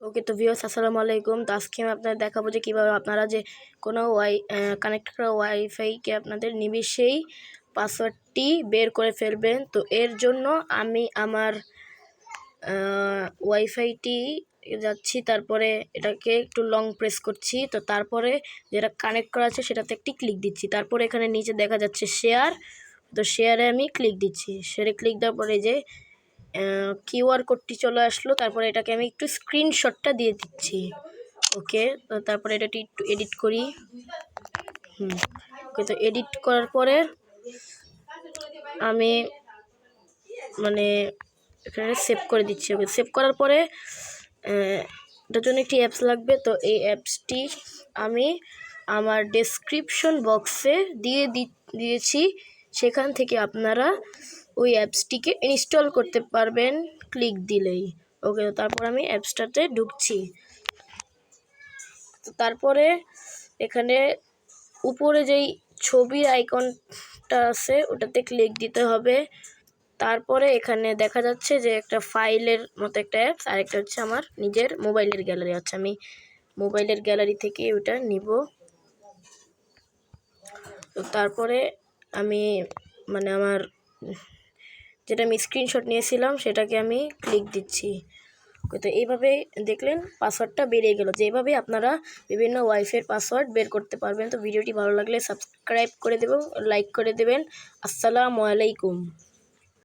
ওকে, তো ভিউয়ার্স আসসালামু আলাইকুম। তো আজকে আমি আপনাদের দেখাবো যে কীভাবে আপনারা যে কোনো কানেক্ট করা ওয়াইফাইকে আপনাদের নিমিষেই পাসওয়ার্ডটি বের করে ফেলবেন। তো এর জন্য আমি আমার ওয়াইফাইটি যাচ্ছি, তারপরে এটাকে একটু লং প্রেস করছি। তো তারপরে যেটা কানেক্ট করা আছে সেটাতে একটি ক্লিক দিচ্ছি। তারপরে এখানে নিচে দেখা যাচ্ছে শেয়ার, তো শেয়ারে আমি ক্লিক দিচ্ছি। শেয়ারে ক্লিক দেওয়ার পরে যে কিউআর কোডটি চলে আসলো, তারপরে এটাকে আমি একটু স্ক্রিনশটটা দিয়ে দিচ্ছি। ওকে, তো তারপরে এটাটি একটু এডিট করি। ওকে, তো এডিট করার পরে আমি এখানে সেভ করে দিচ্ছি। ওকে, সেভ করার পরে এটার জন্য একটি অ্যাপস লাগবে। তো এই অ্যাপসটি আমি আমার ডেসক্রিপশন বক্সে দিয়েছি, সেখান থেকে আপনারা ওই অ্যাপসটিকে ইনস্টল করতে পারবেন ক্লিক দিলেই। ওকে, তারপর আমি অ্যাপসটাতে ঢুকছি। তো তারপরে এখানে উপরে যেই ছবির আইকনটা আছে ওটাতে ক্লিক দিতে হবে। তারপরে এখানে দেখা যাচ্ছে যে একটা ফাইলের মতো একটা অ্যাপস, আর একটা হচ্ছে আমার নিজের মোবাইলের গ্যালারি। আচ্ছা, আমি মোবাইলের গ্যালারি থেকে ওটা নিব। তো তারপরে আমি আমার যেটা আমি স্ক্রিনশট নিয়েছিলাম সেটাকে আমি ক্লিক দিচ্ছি। তো এইভাবে দেখলেন পাসওয়ার্ডটা বেরিয়ে গেল। যে এইভাবে আপনারা বিভিন্ন ওয়াইফাইয়ের পাসওয়ার্ড বের করতে পারবেন। তো ভিডিওটি ভালো লাগলে সাবস্ক্রাইব করে দেবেন, লাইক করে দেবেন। আসসালামু আলাইকুম।